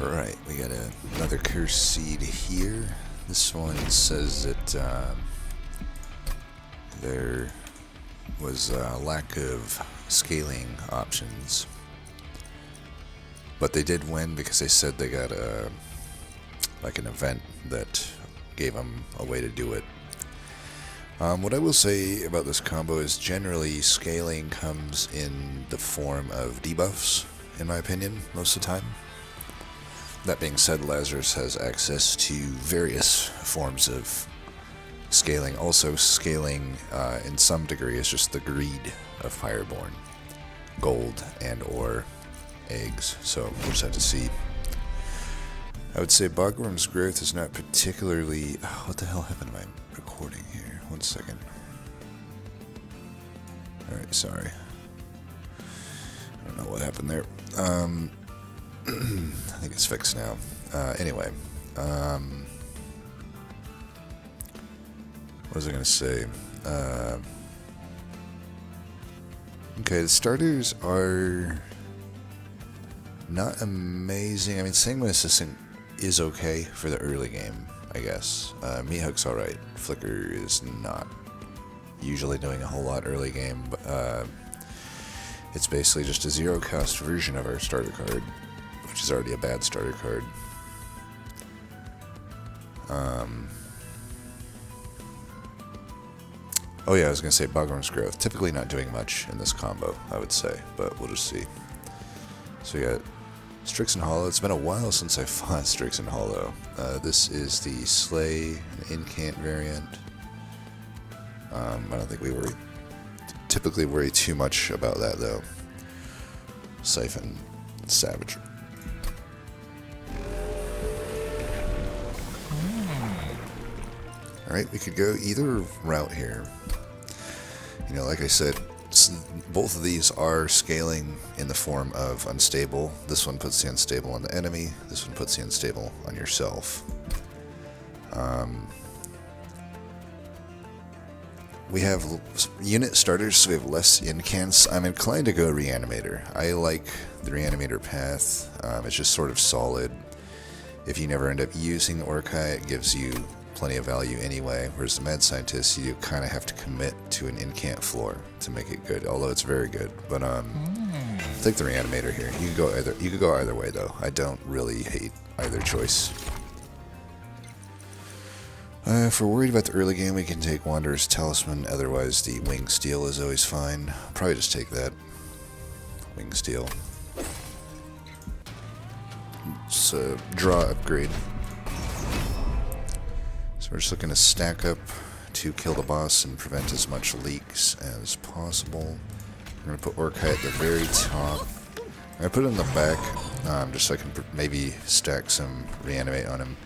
Alright, we got another curse seed here. This one says that there was a lack of scaling options. But they did win because they said they got like an event that gave them a way to do it. What I will say about this combo is generally scaling comes in the form of debuffs, in my opinion, most of the time. That being said, Lazarus has access to various forms of scaling. Also, scaling in some degree is just the greed of Fireborn. Gold and or eggs, so we'll just have to see. I would say Bogworm's growth is not particularly... Oh, what the hell happened to my recording here? 1 second. Alright, sorry. I don't know what happened there. I think it's fixed now. Anyway. What was I going to say? Okay, the starters are not amazing. I mean, Sanguine Assistant is okay for the early game, I guess. Meat Hook's alright. Flicker is not usually doing a whole lot early game, but it's basically just a zero-cost version of our starter card, which is already a bad starter card. Oh yeah, I was going to say Bogworm's Growth. Typically not doing much in this combo, I would say, but we'll just see. So we got Strixen Hollow. It's been a while since I fought Strixen Hollow. This is the Slay Incant variant. I don't think we typically worry too much about that, though. Siphon Savagery. Alright, we could go either route here. You know, like I said, both of these are scaling in the form of unstable. This one puts the unstable on the enemy. This one puts the unstable on yourself. We have unit starters, so we have less incants. I'm inclined to go Reanimator. I like the Reanimator path. It's just sort of solid. If you never end up using Orkai, it gives you plenty of value anyway, whereas the Mad Scientist, you kind of have to commit to an incant floor to make it good, although it's very good. But take the Reanimator here. You could go either way, though. I don't really hate either choice. If we're worried about the early game, we can take Wanderer's Talisman. Otherwise, the Wing Steel is always fine. I'll probably just take that. Wing Steel. It's a draw upgrade. So we're just looking to stack up to kill the boss and prevent as much leaks as possible. We're going to put Orkai at the very top. I'm going to put it in the back, just so I can maybe stack some Reanimate on him.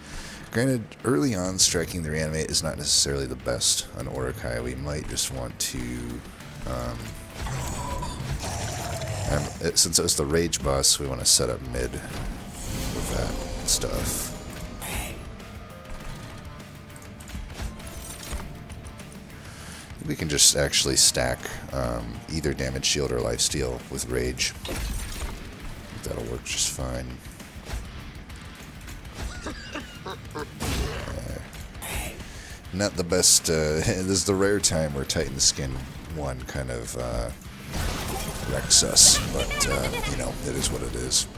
Granted, early on, striking the Reanimate is not necessarily the best on Orkai. We might just want to... since it's the Rage boss, we want to set up mid with that stuff. We can just actually stack either Damage Shield or Lifesteal with Rage. That'll work just fine. Not the best, this is the rare time where Titan Skin 1 kind of wrecks us, but, you know, it is what it is.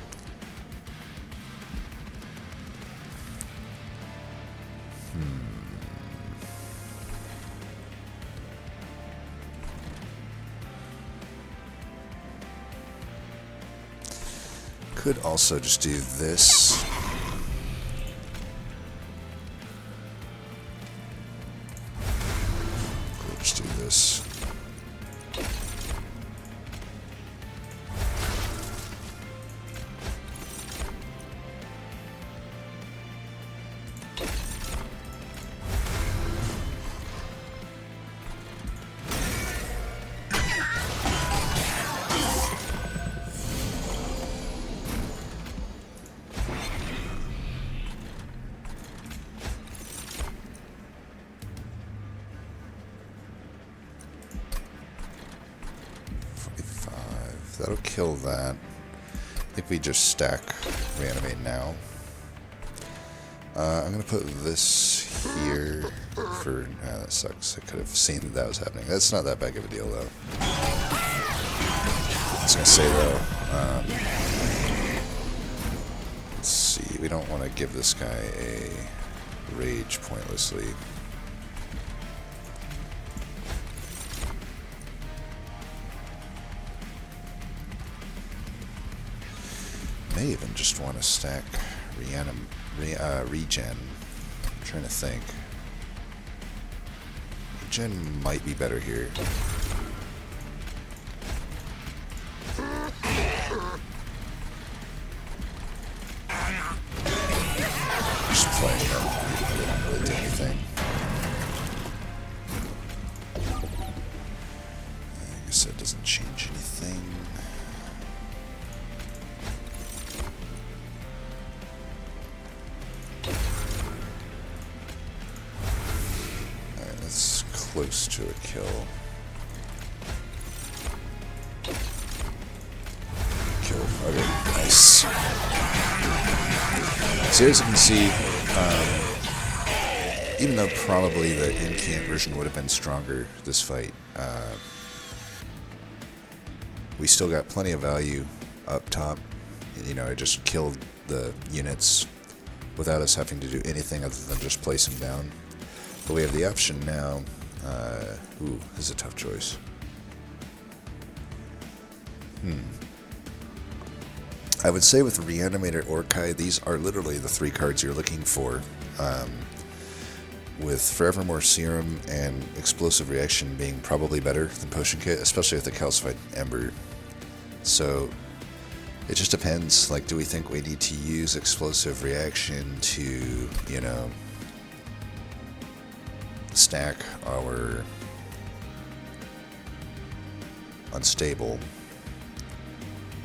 Could also just do this. Cool, just do this. That'll kill that. think we just stack reanimate now. I'm going to put this here for... that sucks. I could have seen that was happening. That's not that big of a deal, though. I was going to say, though... let's see. We don't want to give this guy a rage pointlessly. May even just want to stack regen. I'm trying to think. Regen might be better here. Just playing it. They don't really do anything. I guess that doesn't change anything. Close to a kill. Kill. Okay, nice. So as you can see, even though probably the incant version would have been stronger this fight, we still got plenty of value up top. You know, I just killed the units without us having to do anything other than just place them down. But we have the option now. Ooh, this is a tough choice. I would say with Reanimator Orkai, these are literally the 3 cards you're looking for. With Forevermore Serum and Explosive Reaction being probably better than Potion Kit, especially with the Calcified Ember. So, it just depends. Like, do we think we need to use Explosive Reaction to, you know, stack our unstable,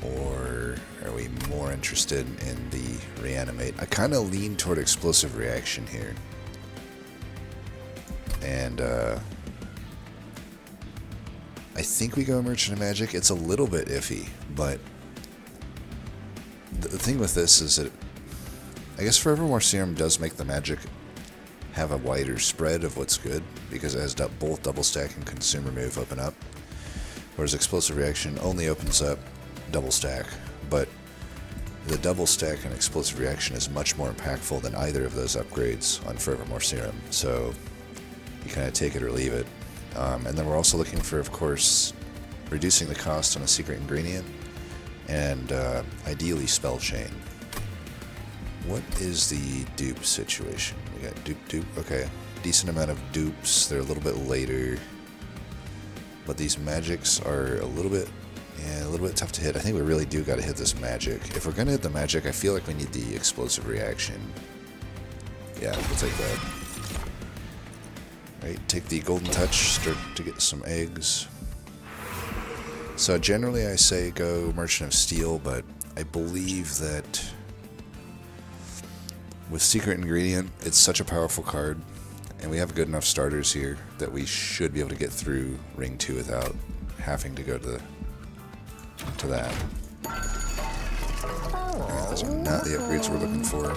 or are we more interested in the reanimate? I kind of lean toward explosive reaction here, and I think we go Merchant of Magic. It's a little bit iffy, but the thing with this is that I guess Forevermore Serum does make the magic have a wider spread of what's good, because it has both double stack and consumer move open up, whereas explosive reaction only opens up double stack, but the double stack and explosive reaction is much more impactful than either of those upgrades on Forevermore Serum, so you kind of take it or leave it. And then we're also looking for, of course, reducing the cost on a secret ingredient, and ideally spell chain. What is the dupe situation? We got dupe, okay. Decent amount of dupes. They're a little bit later. But these magics are a little bit tough to hit. I think we really do got to hit this magic. If we're going to hit the magic, I feel like we need the explosive reaction. Yeah, we'll take that. Right, take the golden touch, start to get some eggs. So generally I say go Merchant of Steel, but I believe that with Secret Ingredient, it's such a powerful card, and we have good enough starters here that we should be able to get through Ring 2 without having to go to that. Right, those are not the upgrades we're looking for.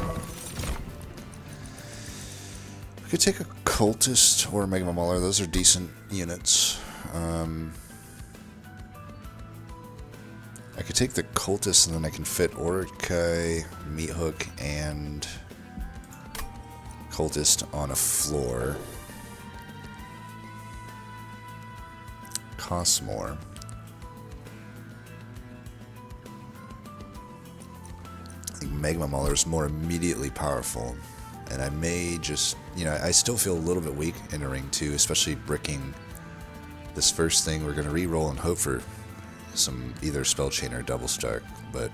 We could take a Cultist or a Mega Mauler. Those are decent units. I could take the Cultist and then I can fit Orkai, Meat Hook, and Cultist on a floor. Costs more. I think Magma Mauler is more immediately powerful, and I may just, you know, I still feel a little bit weak in a Ring 2, especially bricking this first thing. We're going to re-roll and hope for some either spell chain or double stack, but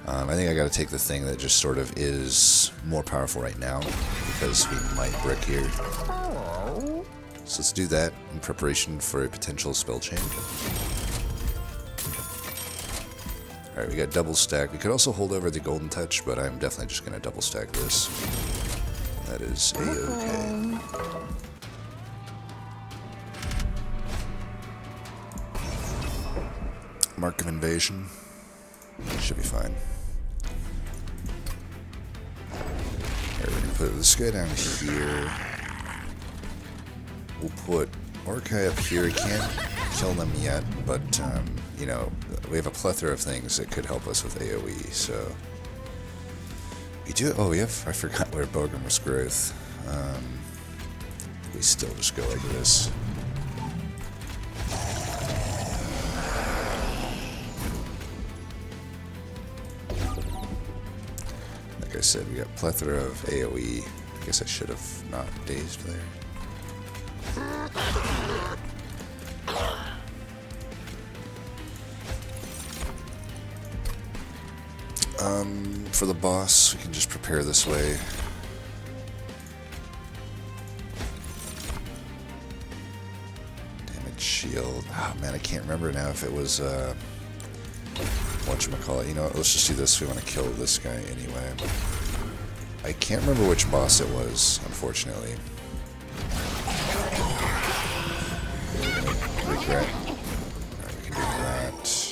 I think I got to take the thing that just sort of is more powerful right now, because we might brick here. So let's do that in preparation for a potential spell chain. Alright, we got double stack. We could also hold over the golden touch, but I'm definitely just going to double stack this. That is a-okay. Mark of Invasion. Should be fine. Alright, we're gonna put this guy down here. We'll put Orkai up here. I can't kill them yet, but, you know, we have a plethora of things that could help us with AoE, so... We do... Oh, I forgot where Bogrim's growth. We still just go like this. Like I said, we got plethora of AoE. I guess I should have not dazed there. For the boss, we can just prepare this way. Damage shield. Oh man, I can't remember now if it was, whatchamacallit. You know what, let's just do this. We want to kill this guy anyway. I can't remember which boss it was, unfortunately. Regret. Alright, we can do that.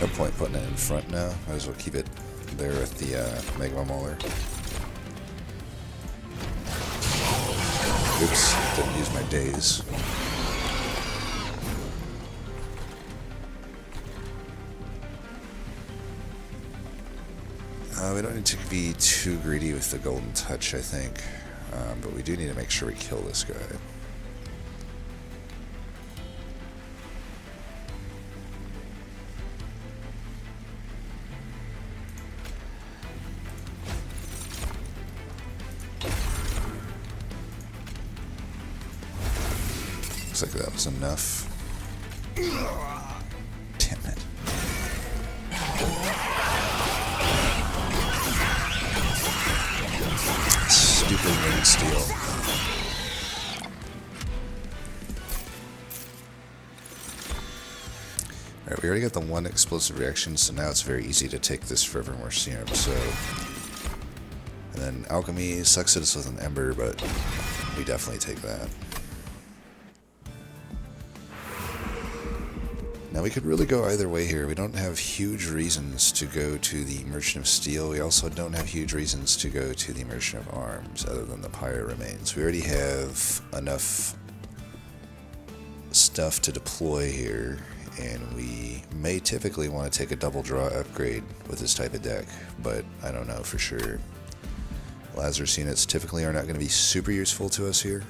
No point putting it in front now. Might as well keep it there with the Magma Mauler. Oops, didn't use my daze. We don't need to be too greedy with the Golden Touch, I think. But we do need to make sure we kill this guy. Looks like that was enough. Damn it. Stupid ring steel. Alright, we already got the one explosive reaction, so now it's very easy to take this for Evermore Serum, so... And then Alchemy sucks at us with an Ember, but we definitely take that. Now we could really go either way here. We don't have huge reasons to go to the Merchant of Steel. We also don't have huge reasons to go to the Merchant of Arms, other than the Pyre Remains. We already have enough stuff to deploy here, and we may typically want to take a double draw upgrade with this type of deck, but I don't know for sure. Lazarus units typically are not going to be super useful to us here.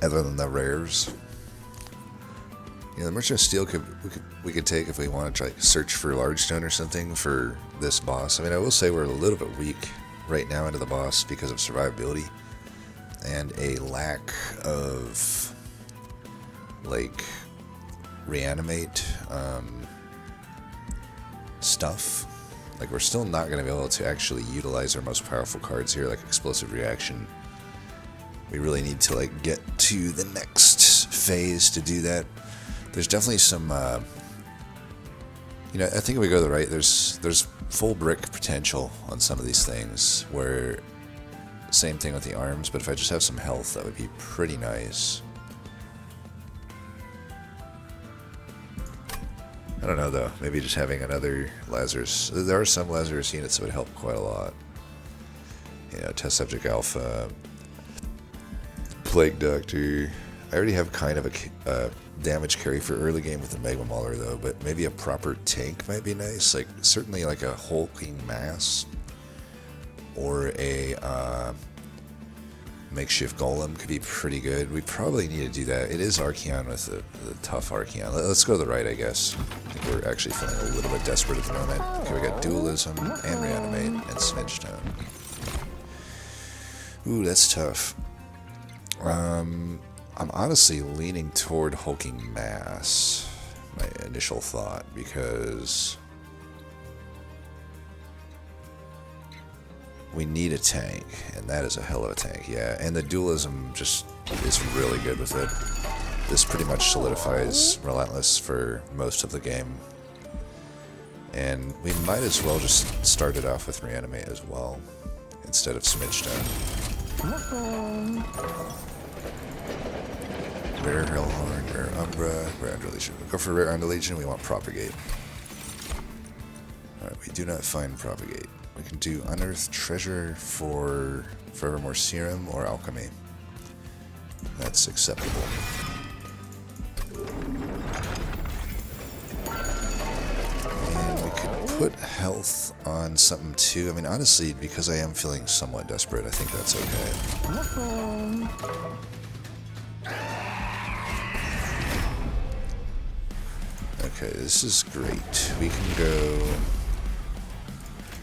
Other than the rares. You know, the Merchant of Steel we could take if we want to try search for Large Stone or something for this boss. I mean, I will say we're a little bit weak right now into the boss because of survivability and a lack of like reanimate stuff. Like, we're still not going to be able to actually utilize our most powerful cards here, like Explosive Reaction. We really need to like get to the next phase to do that. There's definitely some, you know, I think if we go to the right, there's full brick potential on some of these things. Where same thing with the arms, but if I just have some health, that would be pretty nice. I don't know though. Maybe just having another Lazarus. There are some Lazarus units that would help quite a lot. You know, Test Subject Alpha. Plague Doctor. I already have kind of a damage carry for early game with the Magma Mauler though, but maybe a proper tank might be nice. Like, certainly like a hulking mass or a makeshift golem could be pretty good. We probably need to do that. It is Archeon with the tough Archeon. Let's go to the right, I guess. I think we're actually feeling a little bit desperate at the moment. Okay, we got Dualism and Reanimate and Smidge Stone. Ooh, that's tough. I'm honestly leaning toward hulking mass, my initial thought, because we need a tank, and that is a hell of a tank, yeah. And the dualism just is really good with it. This pretty much solidifies Relentless for most of the game. And we might as well just start it off with Reanimate as well, instead of Smidge Stone. Rare Hellhorn, Rare Umbra, Rare Undulation. We'll go for Rare Undulation, we want Propagate. Alright, we do not find Propagate. We can do Unearthed Treasure for Forevermore Serum or Alchemy. That's acceptable. And we could put health on something too. I mean, honestly, because I am feeling somewhat desperate, I think that's okay. Okay, this is great. We can go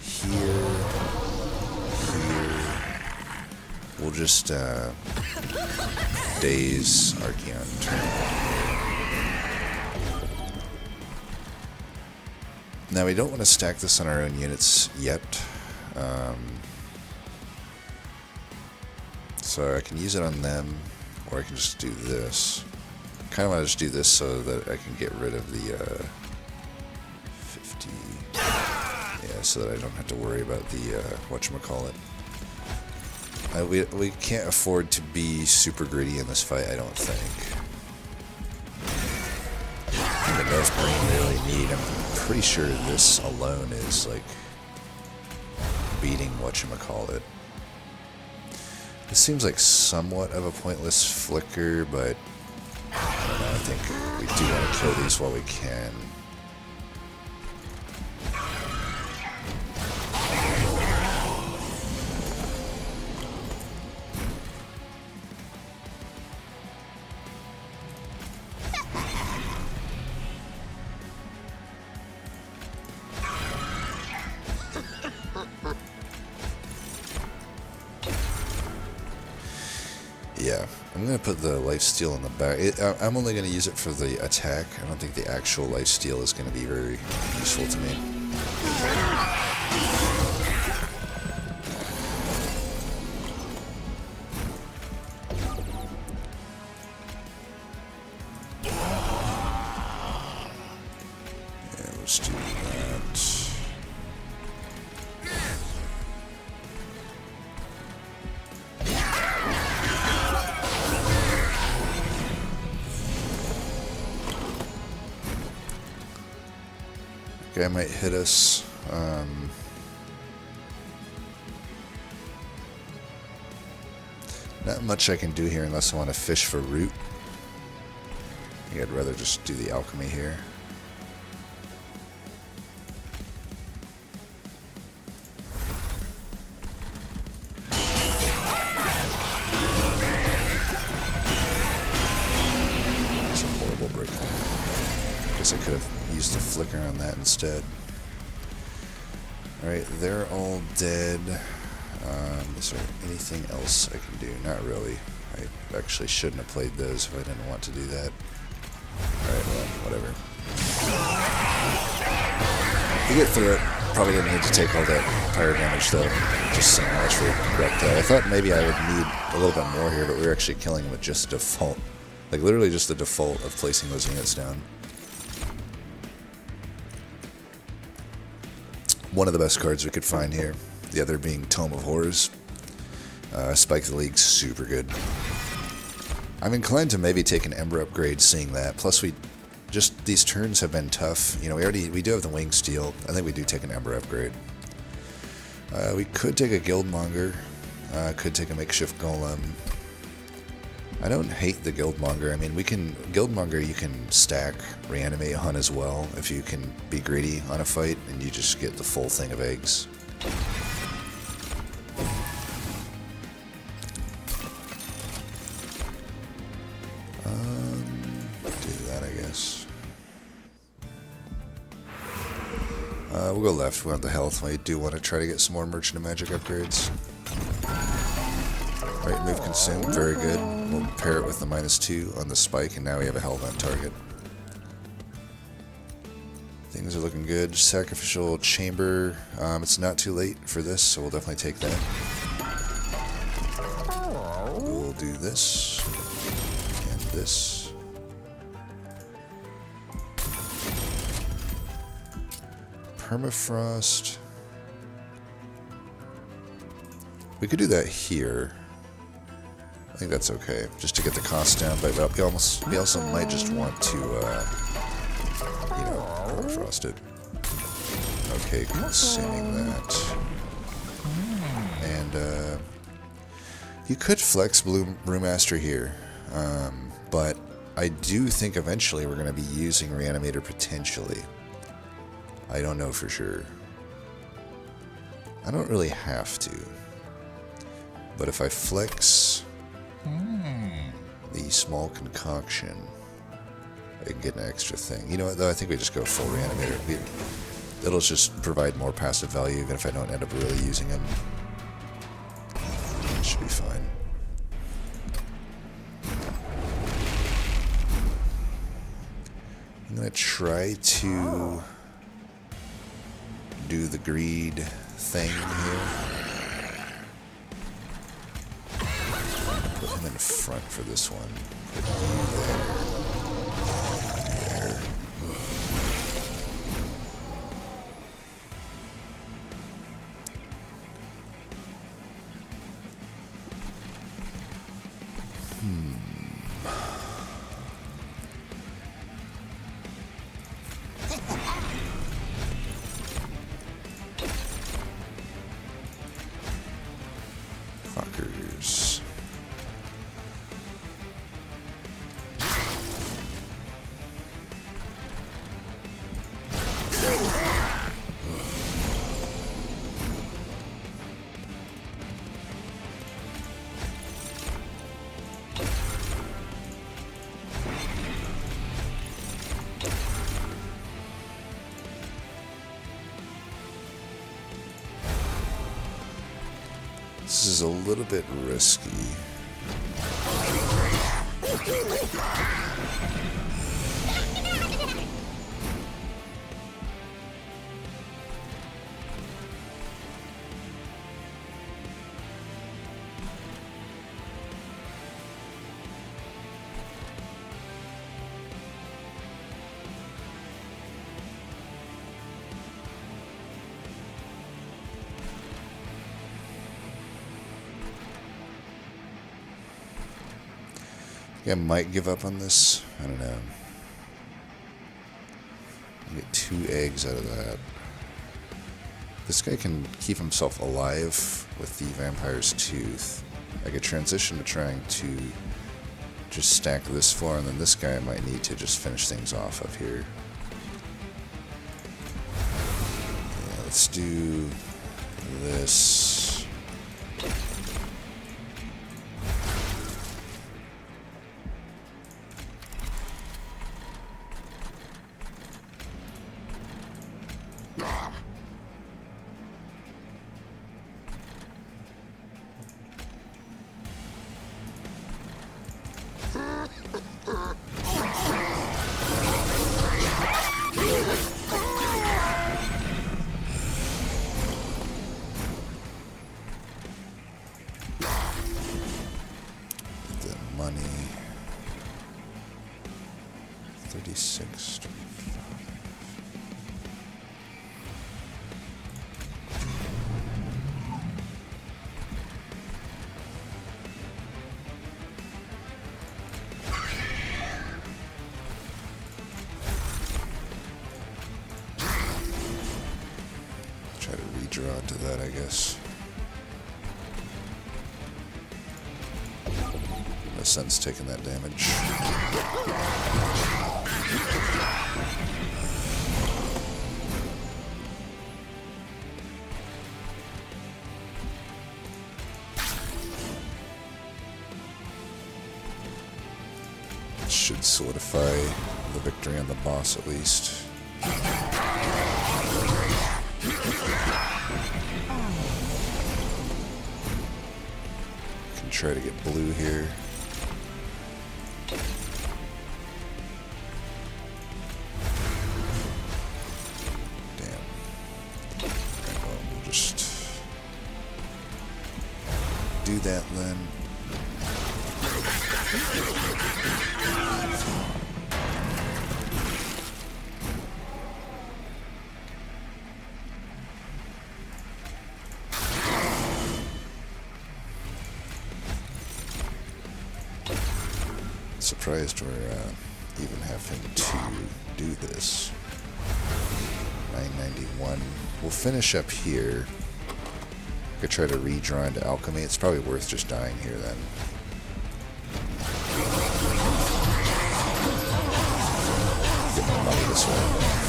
here. We'll just daze Archeon turn. Now we don't want to stack this on our own units yet. So I can use it on them, or I can just do this. I kind of want to just do this so that I can get rid of the 50. Yeah, so that I don't have to worry about the whatchamacallit. We can't afford to be super greedy in this fight, I don't think. Even though if green really need, I'm pretty sure this alone is like beating whatchamacallit. This seems like somewhat of a pointless flicker, but I don't know, I think we do want to kill these while we can. Yeah, I'm going to put the lifesteal in the back. I'm only going to use it for the attack. I don't think the actual lifesteal is going to be very useful to me. Yeah, let's do that. Guy might hit us. Not much I can do here unless I want to fish for root. I think I'd rather just do the alchemy here. That's a horrible break. Guess I could have used a flicker on that instead. Alright, they're all dead. Is there anything else I can do? Not really. I actually shouldn't have played those if I didn't want to do that. Alright, well, whatever. We get through it. Probably didn't need to take all that fire damage though. Just so much for I thought maybe I would need a little bit more here, but we were actually killing him with just default. Like literally just the default of placing those units down. One of the best cards we could find here. The other being Tome of Horrors. Spike the League, super good. I'm inclined to maybe take an Ember upgrade seeing that. Plus these turns have been tough. You know, we do have the Wing Steel. I think we do take an Ember upgrade. We could take a Guildmonger. Could take a Makeshift Golem. I don't hate the Guildmonger. I mean, Guildmonger you can stack Reanimate Hunt as well if you can be greedy on a fight and you just get the full thing of eggs. Do that, I guess. We'll go left. We want the health. We do want to try to get some more Merchant of Magic upgrades. Right Move consume, very good. We'll pair it with the -2 on the spike, and now we have a Hellvent target. Things are looking good. Sacrificial chamber. It's not too late for this, so we'll definitely take that. We'll do this and this. Permafrost. We could do that here. I think that's okay, just to get the cost down. But we also might just want to, you know, permafrost it. Okay, consuming that. And you could flex Brewmaster here, but I do think eventually we're going to be using Reanimator potentially. I don't know for sure. I don't really have to. But if I flex the small concoction, I can get an extra thing. You know what, though? I think we just go full Reanimator. It'll just provide more passive value, even if I don't end up really using him. It should be fine. I'm going to try to do the greed thing here. Put him in front for this one. Put you there. There. Fuckers. This is a little bit risky. I might give up on this. I don't know. I get 2 eggs out of that. This guy can keep himself alive with the Vampire's Tooth. I could transition to trying to just stack this floor, and then this guy might need to just finish things off up here. Yeah, let's do this. The money. 36. Try to redraw to that, I guess. No sense taking that damage. Should solidify the victory on the boss at least. Can try to get blue here. Damn. Alright, well, we'll just do that then. Surprised we're even having to do this. 991. We'll finish up here. Could try to redraw into alchemy. It's probably worth just dying here then. Get my money this way.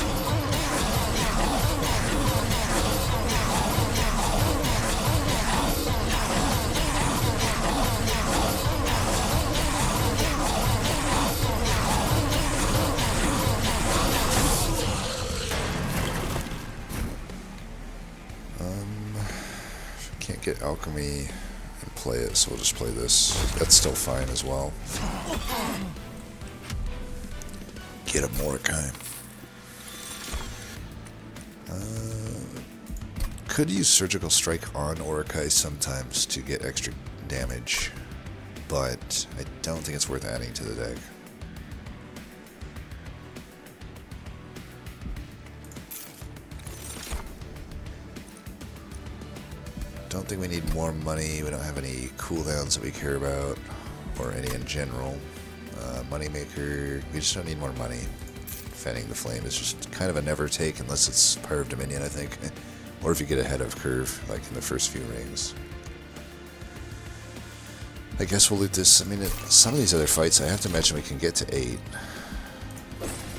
Can't get alchemy and play it, so we'll just play this. That's still fine as well. Get a Mordecai. Could use Surgical Strike on Mordecai sometimes to get extra damage, but I don't think it's worth adding to the deck. Don't think we need more money. We don't have any cooldowns that we care about, or any in general. Moneymaker, we just don't need more money. Fanning the Flame is just kind of a never take unless it's Pyre of Dominion, I think. Or if you get ahead of curve, like in the first few rings. I guess we'll loot this. I mean, some of these other fights, I have to imagine we can get to 8.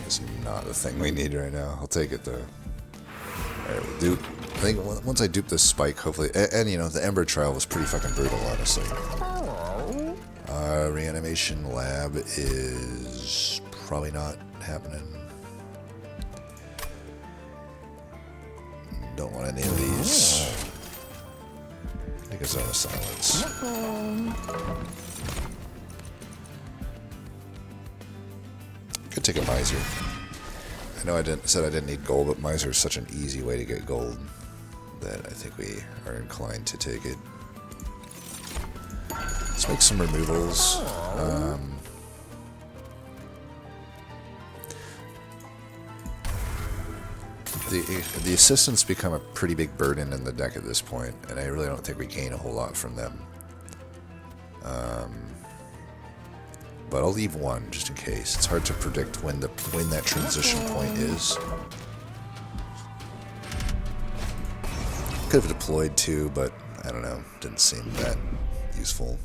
It's not a thing we need right now. I'll take it though. Alright, we'll dupe. I think once I dupe this spike, hopefully, and you know, the Ember trial was pretty fucking brutal, honestly. Reanimation lab is probably not happening. Don't want any of these. I think it's out of silence. Could take a Miser. I know said I didn't need gold, but Miser is such an easy way to get gold that I think we are inclined to take it. Let's make some removals. The assistants become a pretty big burden in the deck at this point, and I really don't think we gain a whole lot from them. But I'll leave one just in case. It's hard to predict when that transition point is. Could have deployed too, but I don't know. Didn't seem that useful.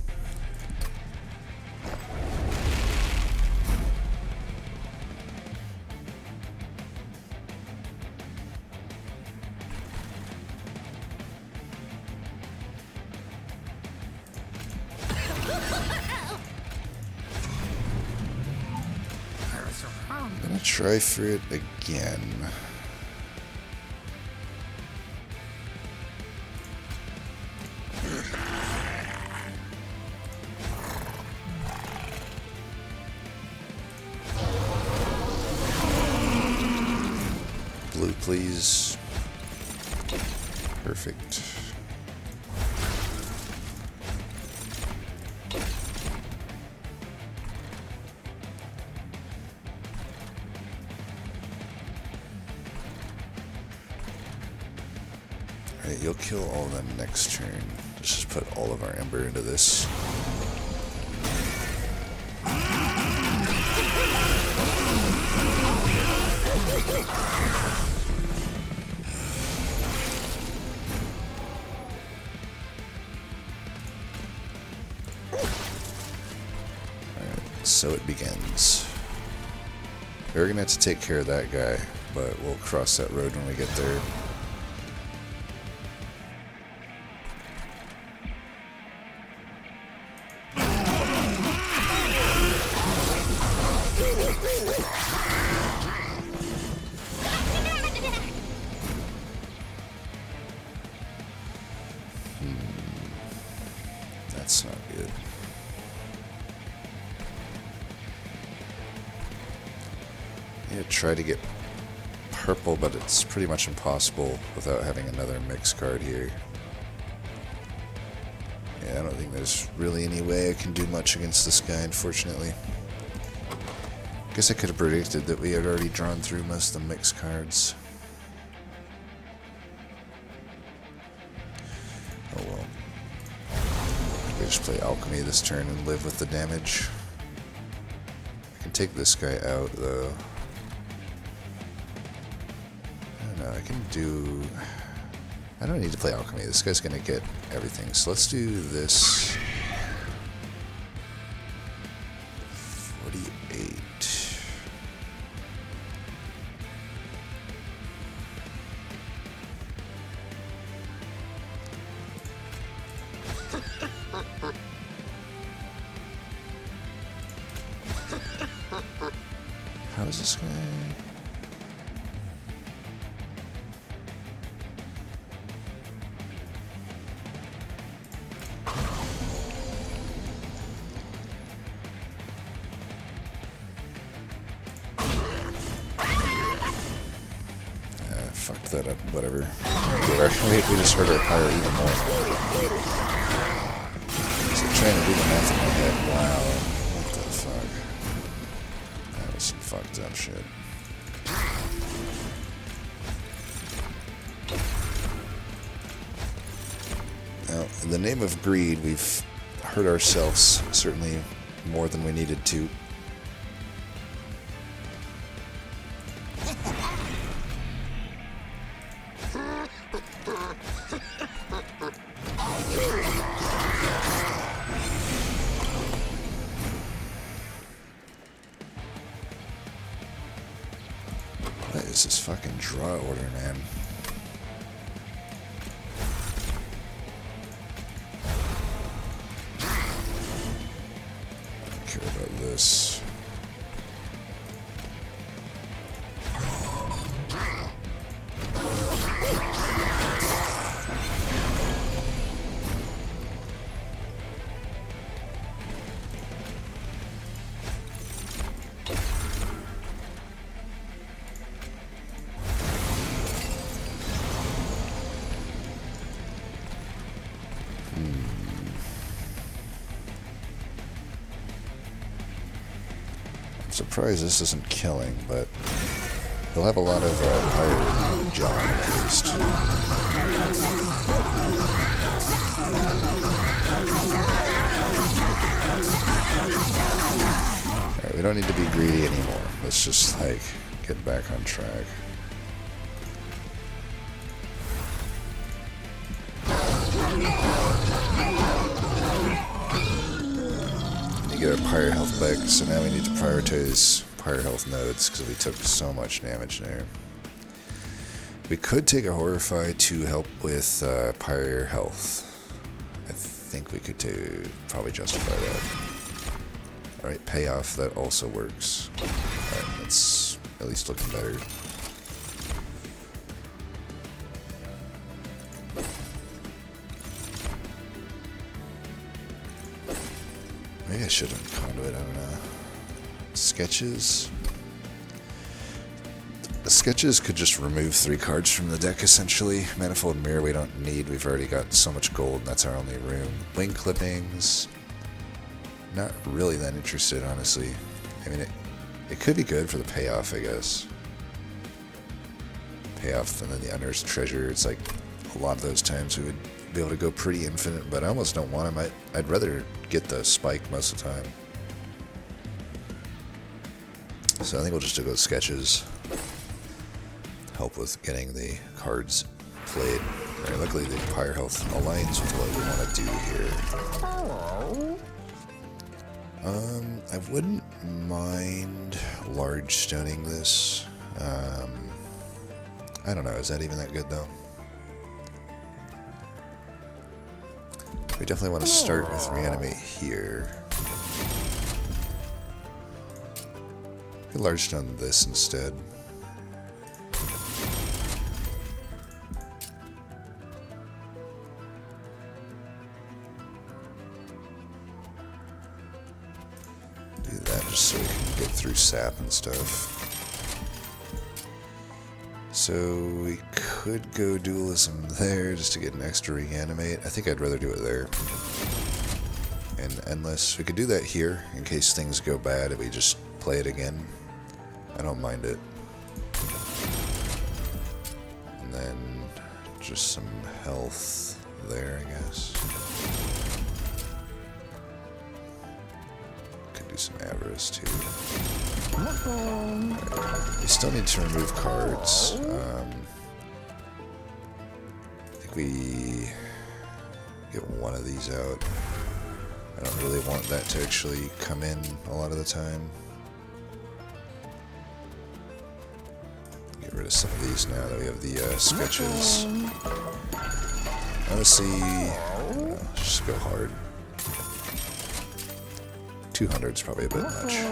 I'm gonna try for it again. Blue, please. Perfect. Alright, you'll kill all of them next turn. Let's just put all of our Ember into this. So it begins. We're gonna have to take care of that guy, but we'll cross that road when we get there. That's not good. Yeah, try to get purple, but it's pretty much impossible without having another mix card here. Yeah, I don't think there's really any way I can do much against this guy, unfortunately. Guess I could have predicted that we had already drawn through most of the mix cards. Oh well. We just play Alchemy this turn and live with the damage. I can take this guy out, though. I don't know, I can do... I don't need to play Alchemy. This guy's gonna get everything. So let's do this. 48. How is this guy? Fucked that up, whatever. We just hurt our pyre even more. So trying to do the math in my head. Wow. What the fuck? That was some fucked up shit. Now, in the name of greed, we've hurt ourselves certainly more than we needed to. What is this fucking draw order, man? I don't care about this. I'm surprised this isn't killing, but he'll have a lot of pirate John at least. Alright, we don't need to be greedy anymore. Let's just, like, get back on track. Get our pyre health back, so now we need to prioritize pyre health nodes because we took so much damage there. We could take a Horrify to help with pyre health. I think we could probably justify that. Alright, payoff, that also works. Alright, that's at least looking better. Maybe I should have conduit, I don't know. Sketches? The sketches could just remove 3 cards from the deck, essentially. Manifold Mirror we don't need, we've already got so much gold, and that's our only room. Wing Clippings, not really that interested, honestly. I mean, it could be good for the payoff, I guess. Payoff, and then the Unearthed Treasure, it's like a lot of those times we would be able to go pretty infinite, but I almost don't want them. I'd rather get the spike most of the time. So I think we'll just go with sketches. Help with getting the cards played. Right, luckily the pyre health aligns with what we want to do here. I wouldn't mind large stoning this. I don't know, is that even that good though? We definitely want to start with Reanimate here. We could large stone this instead. Do that just so we can get through sap and stuff. So we could go dualism there just to get an extra reanimate. I think I'd rather do it there. And endless. We could do that here in case things go bad if we just play it again. I don't mind it. And then just some health there, I guess. Could do some avarice too. We still need to remove cards. I think we get one of these out. I don't really want that to actually come in a lot of the time. Get rid of some of these now that we have the sketches. Honestly, just go hard. 200 is probably a bit much.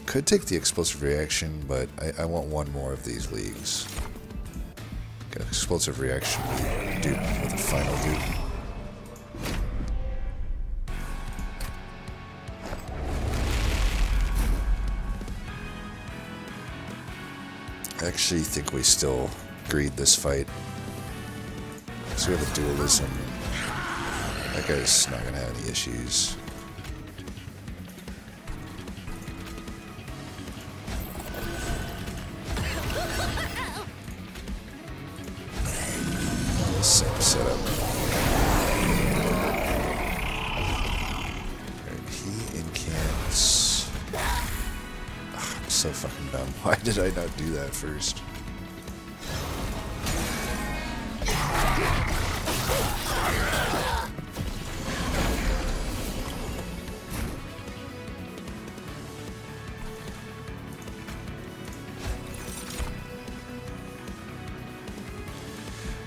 Could take the explosive reaction, but I want one more of these leagues. Got explosive reaction dupe with a final dupe. I actually think we still greed this fight. So we have a dualism. That guy's not gonna have any issues. Same setup. Alright, he incants. Ugh, I'm so fucking dumb. Why did I not do that first?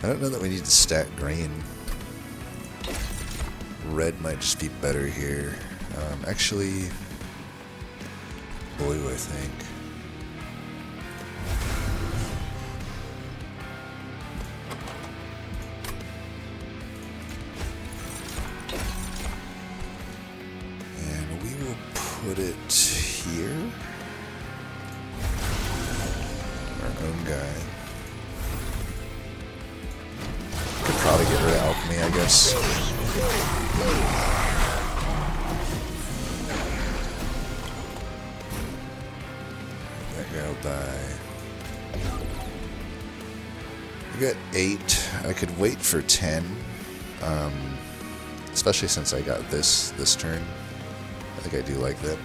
I don't know that we need to stack green. Red might just be better here. Actually, blue, I think. And we will put it here. Our own guy. Probably get rid of alchemy, I guess. That guy will die. We got 8. I could wait for 10. Especially since I got this turn. I think I do like that.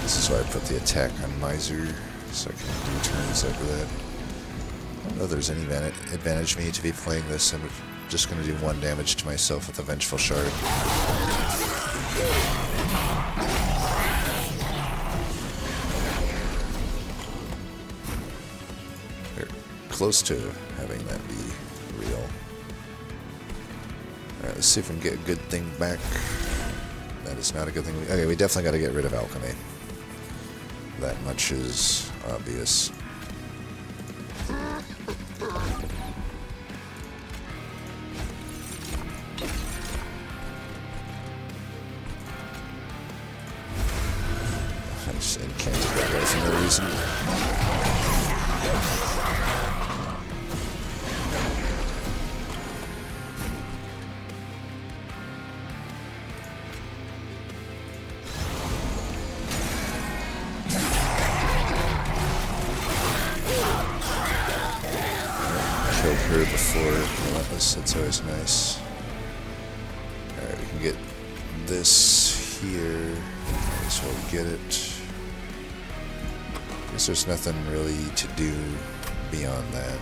This is why I put the attack on Miser, so I can do turns after that. I don't know if there's any advantage me to be playing this. I'm just going to do 1 damage to myself with a Vengeful Shard. We're close to having that be real. Alright, let's see if we can get a good thing back. That is not a good thing. Okay, we definitely got to get rid of alchemy. That much is obvious. I just incanted that guy for no reason. Killed her before Relentless, that's always nice. Alright, we can get this here. So we'll get it. Guess there's nothing really to do beyond that.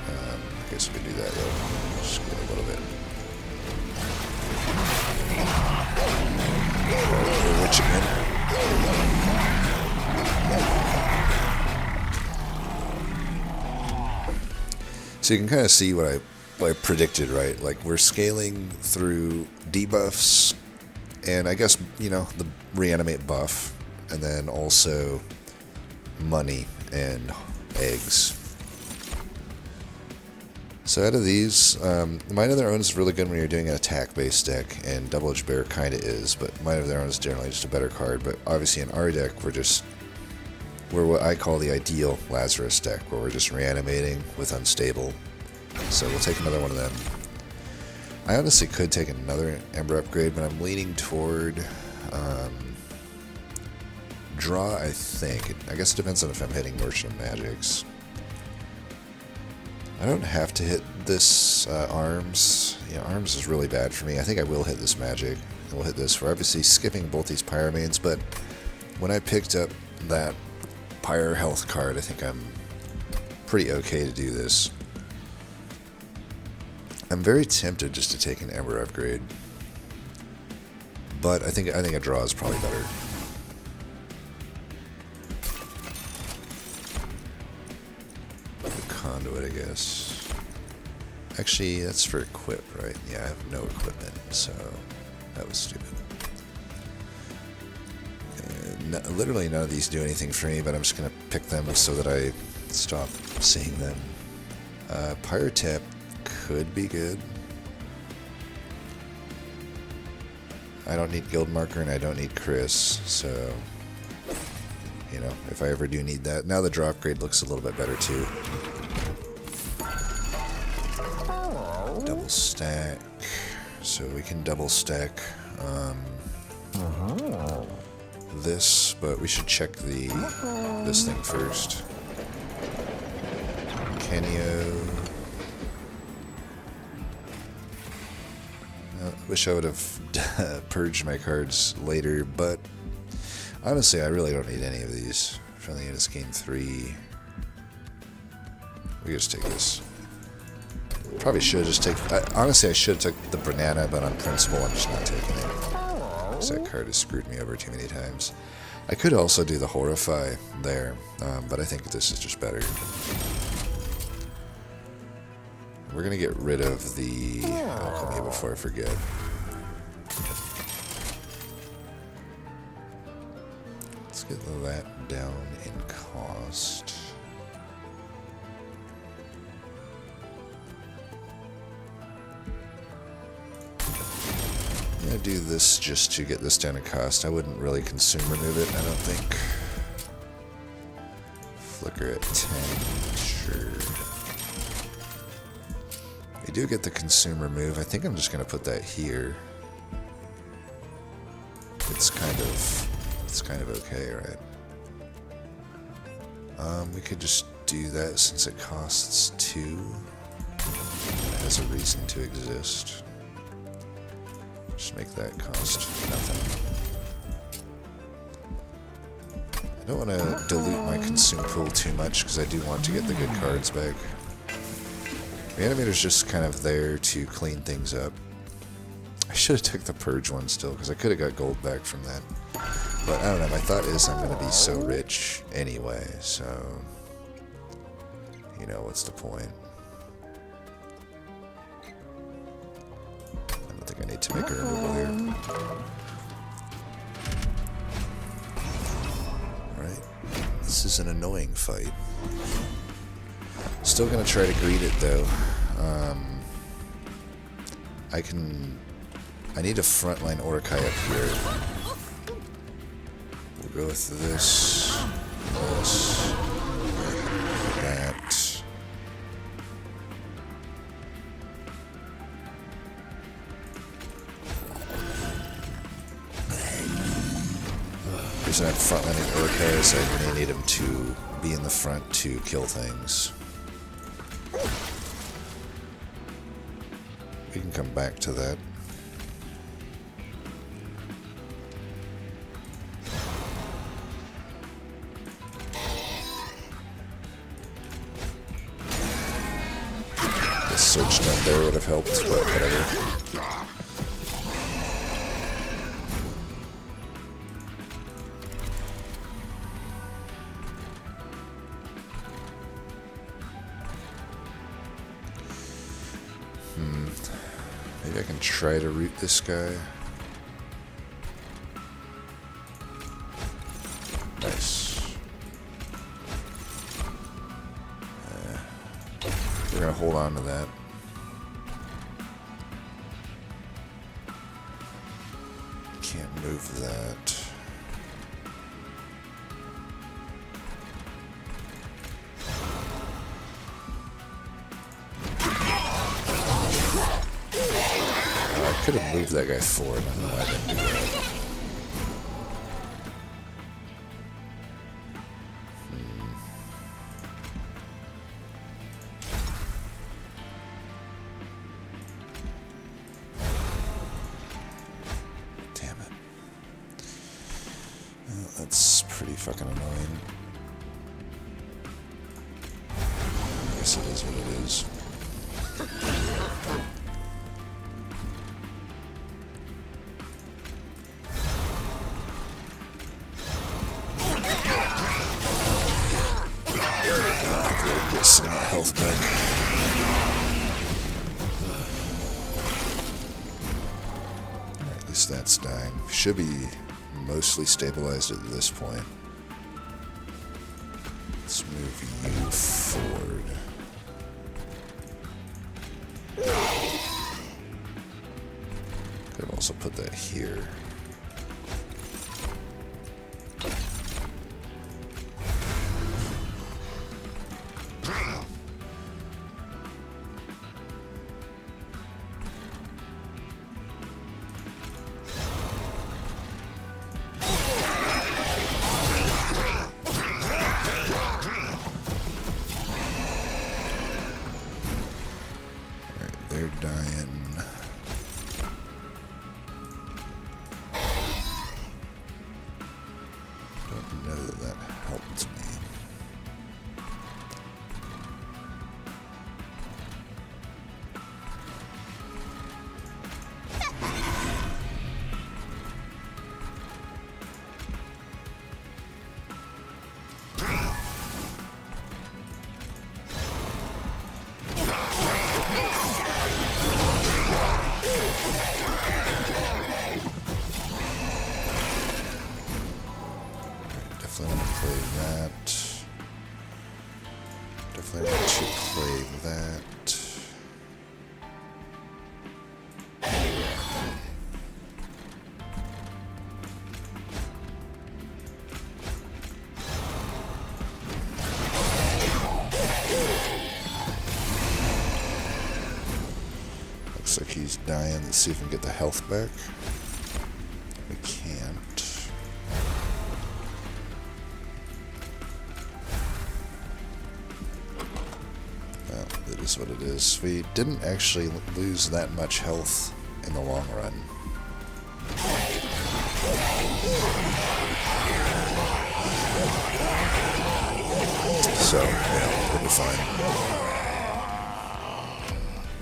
I guess we can do that though. Just get a little bit. We're rich again. So you can kind of see what I predicted, right? Like we're scaling through debuffs, and I guess, you know, the reanimate buff, and then also money and eggs. So out of these, Might of Their Own is really good when you're doing an attack-based deck, and Double Edged Bear kind of is, but Might of Their Own is generally just a better card. But obviously in our deck, we're what I call the ideal Lazarus deck, where we're just reanimating with unstable. So we'll take another one of them. I honestly could take another Ember upgrade, but I'm leaning toward draw, I think. I guess it depends on if I'm hitting Merchant of Magics. I don't have to hit this arms. Yeah, arms is really bad for me. I think I will hit this magic. And we'll hit this. We're obviously skipping both these Pyramanes, but when I picked up that Pyre health card, I think I'm pretty okay to do this. I'm very tempted just to take an Ember upgrade, but I think a draw is probably better. The Conduit, I guess. Actually, that's for equip, right? Yeah, I have no equipment, so that was stupid. Literally none of these do anything for me, but I'm just going to pick them so that I stop seeing them. Pyre Tap could be good. I don't need Guild Marker and I don't need Chris, so, you know, if I ever do need that. Now the draw upgrade looks a little bit better too. Double stack. So we can double stack this, but we should check this thing first. Kenio. I wish I would have purged my cards later, but honestly, I really don't need any of these. Friendly units gain 3. We just take this. Probably should just take. Honestly, I should have took the banana, but on principle, I'm just not taking it. Because that card has screwed me over too many times. I could also do the Horrify there, but I think this is just better. We're going to get rid of the Alchemy before I forget. Let's get that down in cost. I'm going to do this just to get this down in cost. I wouldn't really consume remove it, I don't think. Flicker at 10, sure. We do get the consume remove. I think I'm just going to put that here. It's kind of okay, right? We could just do that since it costs 2. It has a reason to exist. Just make that cost nothing. I don't want to dilute my consume pool too much because I do want to get the good cards back. Reanimator's just kind of there to clean things up. I should have took the Purge one still, because I could have got gold back from that. But I don't know, my thought is I'm going to be so rich anyway, so... You know, what's the point? I don't think I need to make a removal here. Alright, this is an annoying fight. Still gonna try to greet it though. I need a frontline Orakai up here. We'll go with this, that. The reason I'm frontlining Orakai is I really need him to be in the front to kill things. We can come back to that. The search net there would have helped, but whatever. Maybe I can try to root this guy. Nice. We're gonna hold on to that. Can't move that. I could have moved that guy forward. I don't know why I didn't do that. Damn it. Well, that's pretty fucking annoying. I guess it is what it is. Some health back. Alright, at least that's dying. Should be mostly stabilized at this point. Let's move you forward. Could have also put that here. They're dying. Don't know that that helped me. Definitely want to play that. Definitely want to play that. Looks like he's dying. Let's see if we can get the health back. We can't. It is what it is. We didn't actually lose that much health in the long run. So, yeah, we'll be fine.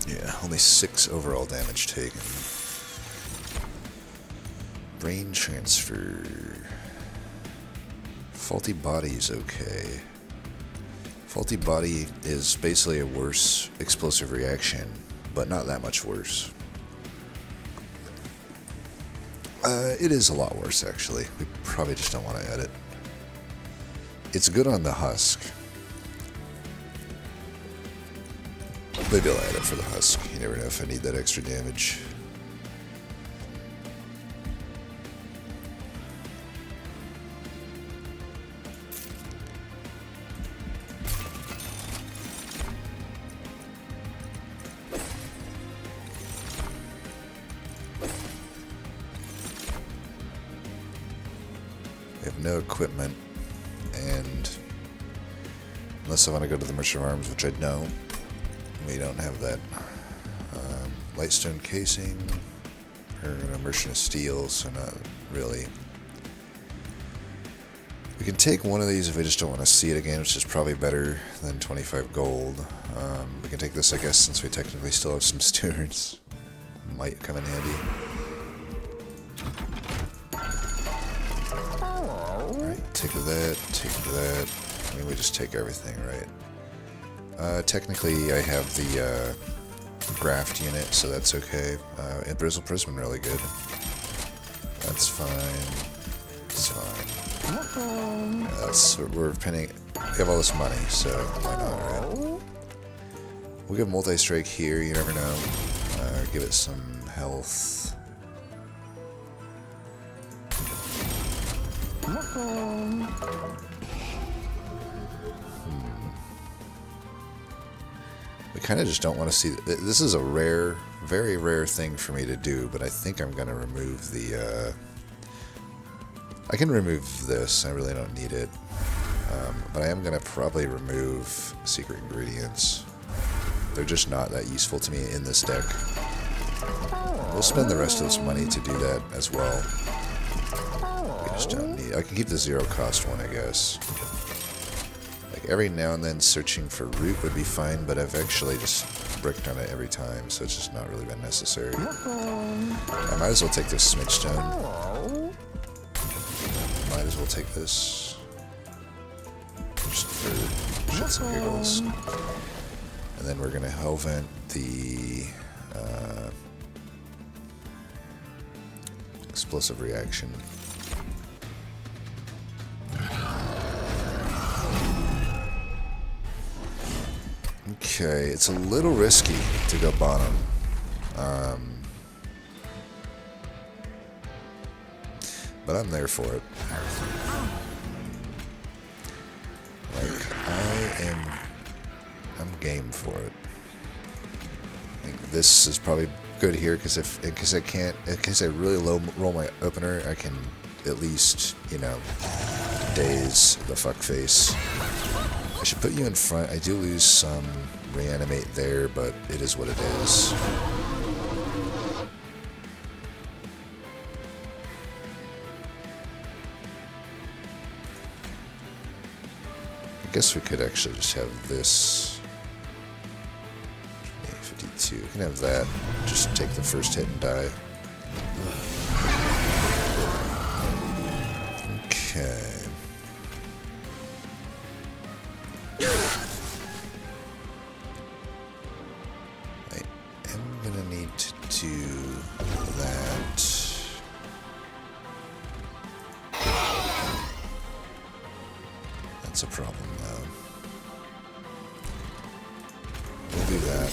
Yeah, only 6 overall damage taken. Brain transfer. Faulty body is okay. Faulty body is basically a worse explosive reaction, but not that much worse. It is a lot worse, actually. We probably just don't want to add it. It's good on the husk. Maybe I'll add it for the husk. You never know if I need that extra damage. We have no equipment, and unless I want to go to the Merchant of Arms, which I don't, we don't have that. Lightstone casing, or a Merchant of Steel, so not really. We can take one of these if we just don't want to see it again, which is probably better than 25 gold. We can take this, I guess, since we technically still have some stewards. Might come in handy. Alright, take that, take that. I mean, we just take everything, right? Technically, I have the graft unit, so that's okay. And Bristle Prism really good. That's fine. It's fine. We're pinning. We have all this money, so why not, right? We'll give Multi-Strike here, you never know. Give it some health. We kind of just don't want to see... This is a rare, very rare thing for me to do, but I think I'm going to remove the... I can remove this, I really don't need it. But I am going to probably remove secret ingredients. They're just not that useful to me in this deck. We'll spend the rest of this money to do that as well. We just don't need... I can keep the 0 cost one, I guess. Like every now and then searching for root would be fine, but I've actually just bricked on it every time, so it's just not really been necessary. I might as well take this Smidge Stone. Might as well take this. Just for shits and giggles. And then we're going to Hellvent the explosive reaction. Okay, it's a little risky to go bottom. But I'm there for it. Like, I'm game for it. I think this is probably good here because in case I really low roll my opener, I can at least, you know, daze the fuckface. I should put you in front. I do lose some reanimate there, but it is what it is. I guess we could actually just have this. 52. We can have that. Just take the first hit and die. Okay. I am gonna need to do that. That's a problem though. We'll do that.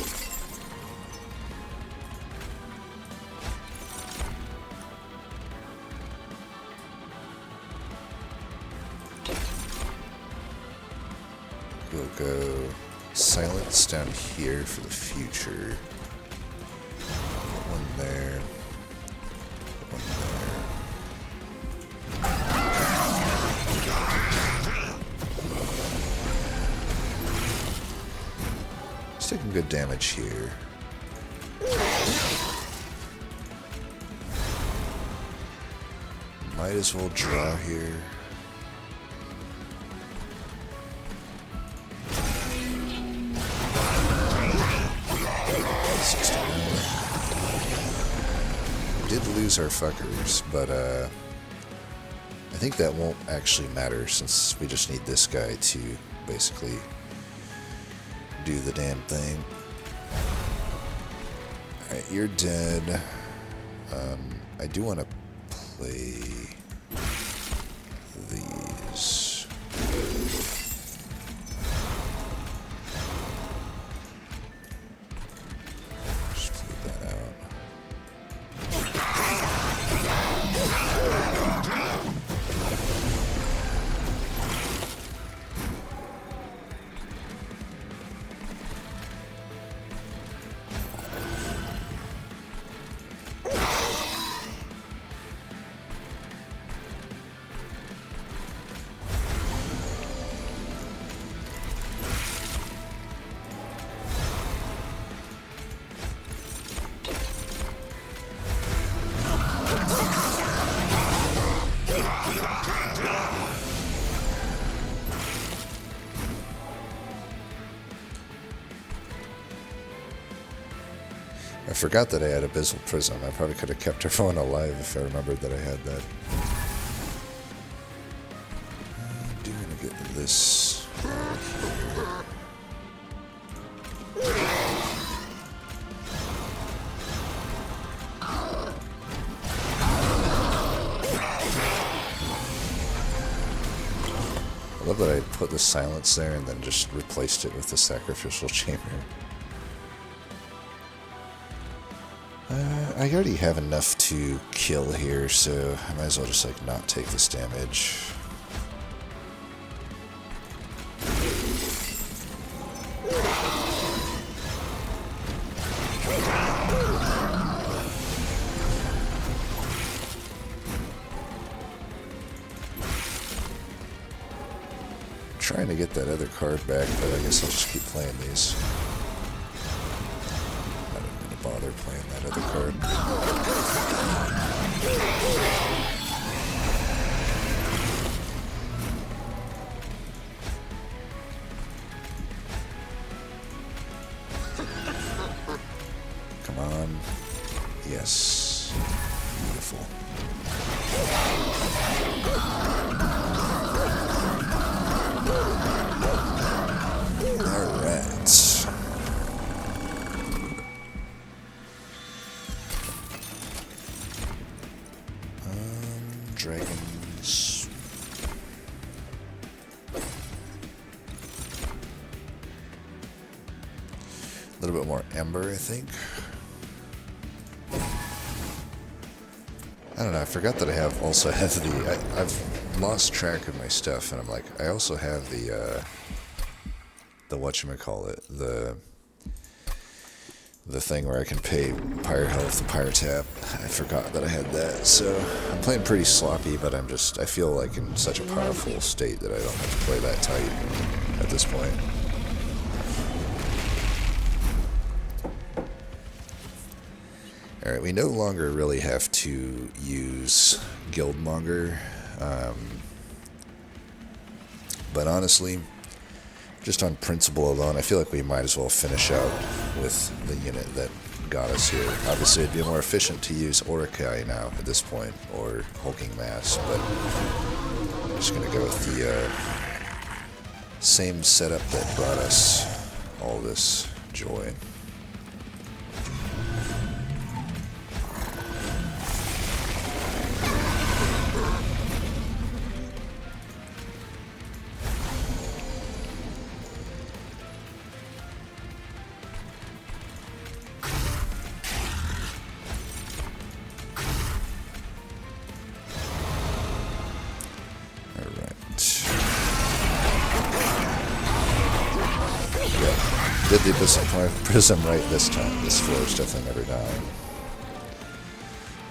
We'll go silence down here for the future. One there. One there. It's taking good damage here. Might as well draw here. Did lose our fuckers, but I think that won't actually matter since we just need this guy to basically do the damn thing. Alright, you're dead. I do want to play these. Just leave that out. I forgot that I had Abyssal Prism. I probably could have kept everyone alive if I remembered that I had that. I do want to get this out here. I love that I put the silence there and then just replaced it with the sacrificial chamber. I already have enough to kill here, so I might as well just like not take this damage. Trying to get that other card back, but I guess I'll just keep playing these. I didn't even bother playing that other card. Come on. Yes. Beautiful. Dragons. A little bit more ember, I think. I don't know, I forgot that I also have the... I've lost track of my stuff, and I'm like, I also have the whatchamacallit, the thing where I can pay Pyre Health, Pyre Tap. I forgot that I had that, so I'm playing pretty sloppy, but I feel like in such a powerful state that I don't have to play that tight at this point. Alright, we no longer really have to use Guildmonger, but honestly, just on principle alone, I feel like we might as well finish out with the unit that got us here. Obviously, it'd be more efficient to use Orakai now at this point, or Hulking Mass, but I'm just going to go with the same setup that brought us all this joy. Did the Abyssal Prism right this time. This floor is definitely never dying.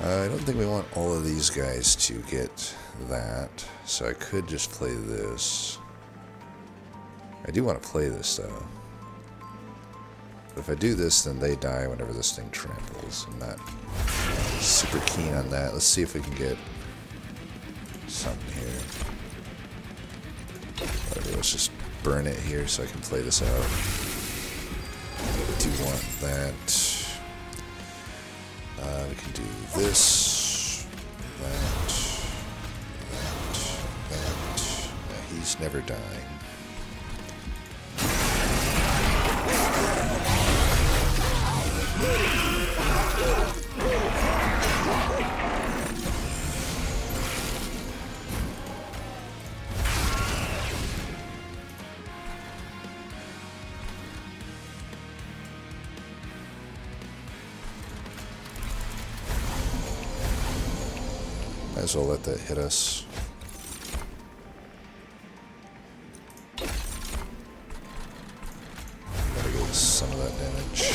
I don't think we want all of these guys to get that, so I could just play this. I do want to play this, though. But if I do this, then they die whenever this thing tramples. I'm not super keen on that. Let's see if we can get something here. Whatever, let's just burn it here so I can play this out. I do want that. We can do this, that. He's never dying. Might as well let that hit us. Gotta get some of that damage.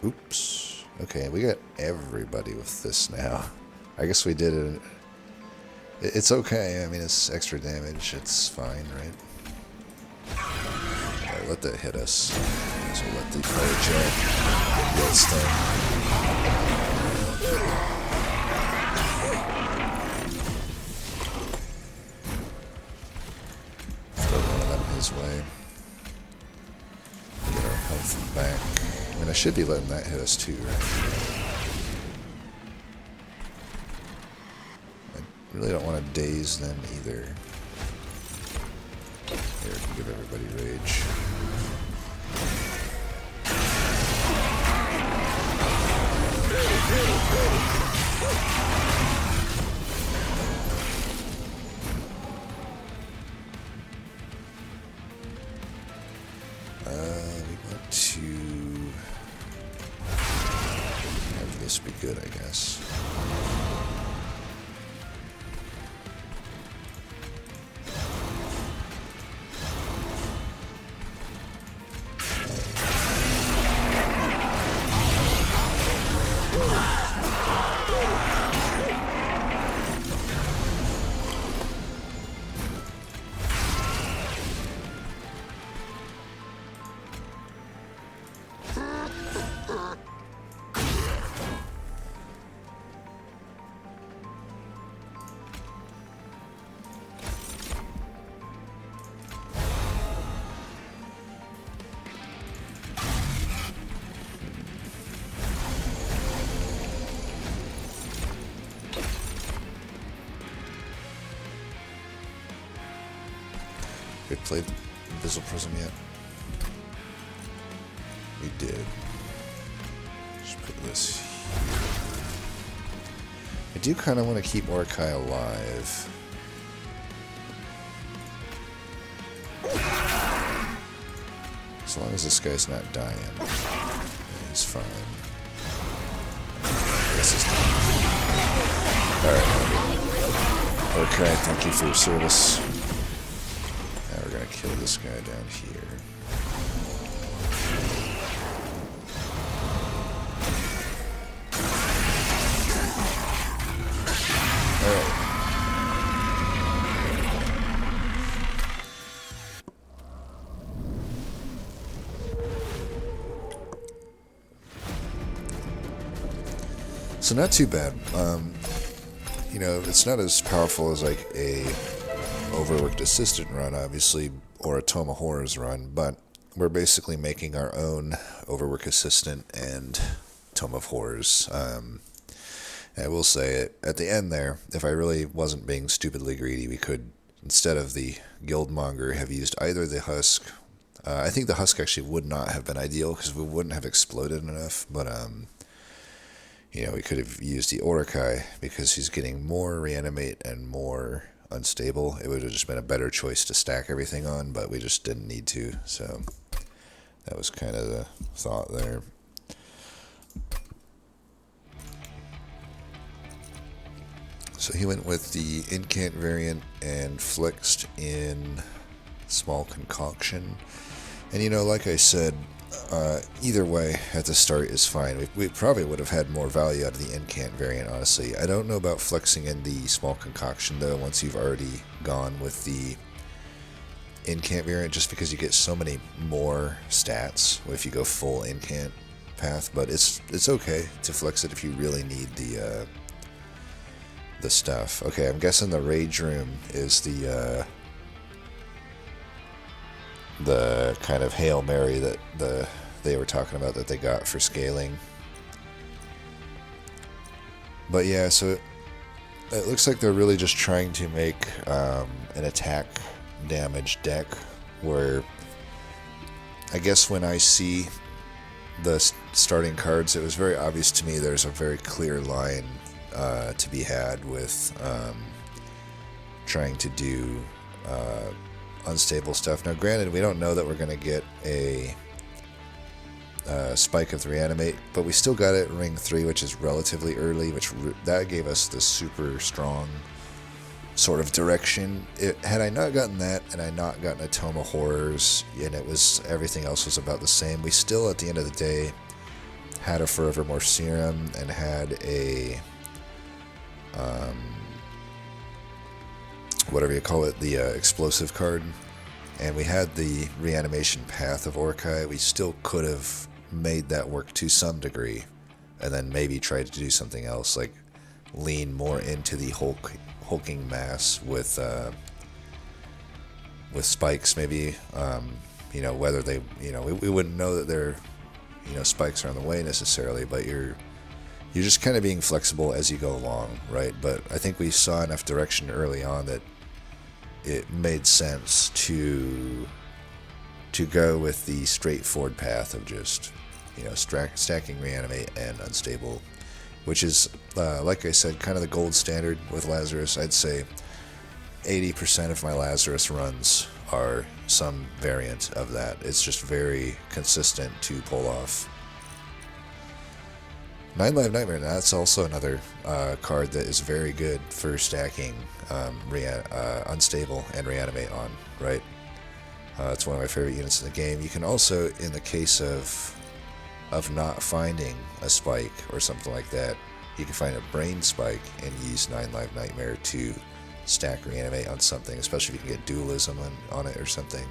Oops. Okay, we got everybody with this now. I guess we did it. It's okay. I mean, it's extra damage. It's fine, right? Alright, let that hit us. So let the fire jet get its thing. Throw one of them his way. Get our health back. I mean, I should be letting that hit us too, right? I really don't want to daze them either. Here, I can give everybody rage. We want to have this be good, I guess. We played Invisible Prism yet? We did. Just put this here. I do kind of want to keep Orkai alive. As long as this guy's not dying. Yeah, he's fine. This is not. Alright. Orkai, thank you for your service. Now we're going to kill this guy down here. Alright. So not too bad. You know, it's not as powerful as like a overworked assistant run, obviously, or a Tome Horrors run, but we're basically making our own overwork assistant and Tome of Horrors. I will say, at the end there, if I really wasn't being stupidly greedy, we could, instead of the Guildmonger, have used either the Husk. I think the Husk actually would not have been ideal, because we wouldn't have exploded enough, but, you know, we could have used the Orkai, because he's getting more reanimate and more unstable. It would have just been a better choice to stack everything on, but we just didn't need to, so that was kind of the thought there. So he went with the Incant variant and flexed in Small Concoction. And you know, like I said, either way at the start is fine. We probably would have had more value out of the Incant variant, honestly. I don't know about flexing in the Small Concoction, though, once you've already gone with the Incant variant, just because you get so many more stats if you go full Incant path. But it's okay to flex it if you really need the stuff. Okay, I'm guessing the Rage Room is the kind of Hail Mary that they were talking about that they got for scaling. But yeah, so it looks like they're really just trying to make an attack damage deck where I guess when I see the starting cards, it was very obvious to me there's a very clear line to be had with trying to do unstable stuff. Now granted, we don't know that we're going to get a spike of the reanimate, but we still got it in ring 3, which is relatively early, which that gave us this super strong sort of direction. Had I not gotten that and I not gotten a Tome of Horrors and it was everything else was about the same, we still at the end of the day had a Forevermore Serum and had a whatever you call it, the explosive card, and we had the reanimation path of Orkai. We still could have made that work to some degree, and then maybe tried to do something else, like lean more into the hulking mass with spikes, maybe. You know, whether they, you know, we wouldn't know that they're, spikes are on the way necessarily, but you're just kind of being flexible as you go along, right? But I think we saw enough direction early on that it made sense to go with the straightforward path of just stacking reanimate and unstable, which is like I said, kind of the gold standard with Lazarus. I'd say 80% of my Lazarus runs are some variant of that. It's just very consistent to pull off. 9 Live Nightmare, that's also another card that is very good for stacking unstable and reanimate on, right? It's one of my favorite units in the game. You can also, in the case of not finding a spike or something like that, you can find a brain spike and use 9 Live Nightmare to stack reanimate on something, especially if you can get dualism on it or something.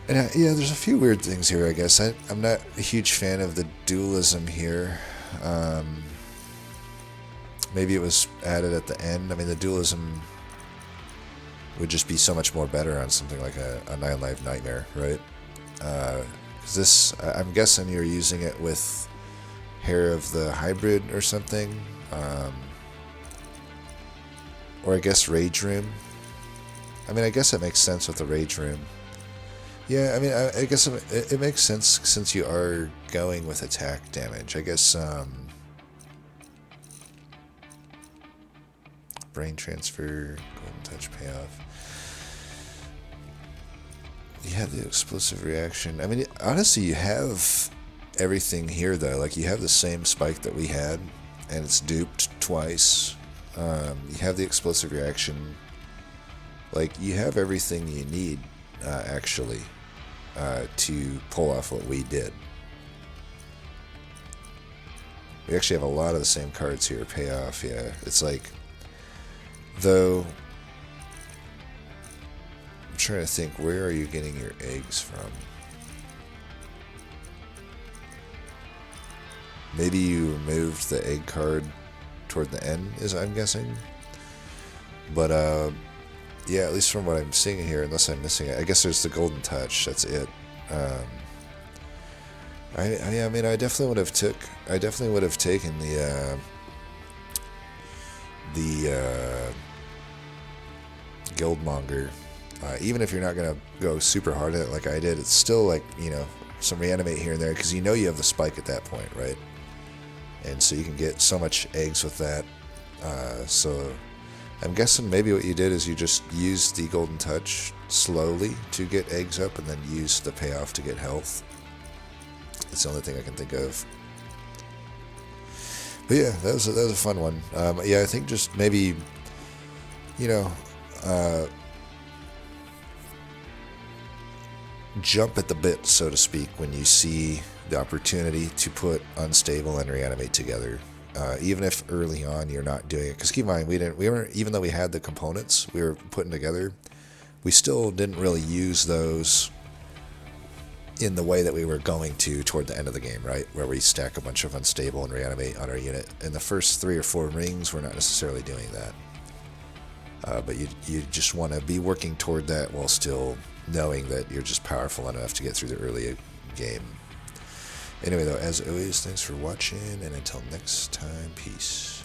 And there's a few weird things here, I guess. I'm not a huge fan of the dualism here. Maybe it was added at the end. I mean, the dualism would just be so much more better on something like a 9 Live Nightmare, right? Because I'm guessing you're using it with Hair of the Hybrid or something. Or I guess Rage Room. I mean, I guess it makes sense with the Rage Room. Yeah, I mean, I guess it makes sense since you are going with attack damage. I guess, Brain Transfer, Golden Touch Payoff. You have the explosive reaction. I mean, honestly, you have everything here, though. Like, you have the same spike that we had, and it's duped twice. You have the explosive reaction. Like, you have everything you need, actually, to pull off what we did. We actually have a lot of the same cards here. Payoff, yeah. It's like, though, I'm trying to think, where are you getting your eggs from? Maybe you removed the egg card toward the end, I'm guessing. But, yeah, at least from what I'm seeing here, unless I'm missing it, I guess there's the Golden Touch. That's it. I mean, I definitely would have taken the Guildmonger. Even if you're not gonna go super hard at it like I did, it's still like, some reanimate here and there, because you have the spike at that point, right? And so you can get so much eggs with that. So I'm guessing maybe what you did is you just used the Golden Touch slowly to get eggs up, and then use the payoff to get health. It's the only thing I can think of. But yeah, that was a fun one. Yeah, I think just maybe, jump at the bit, so to speak, when you see the opportunity to put unstable and reanimate together. Even if early on you're not doing it, because keep in mind, we weren't, even though we had the components we were putting together, we still didn't really use those in the way that we were going to toward the end of the game, right? Where we stack a bunch of unstable and reanimate on our unit. In the first 3 or 4 rings, we're not necessarily doing that. But you just want to be working toward that while still knowing that you're just powerful enough to get through the early game. Anyway, though, as always, thanks for watching, and until next time, peace.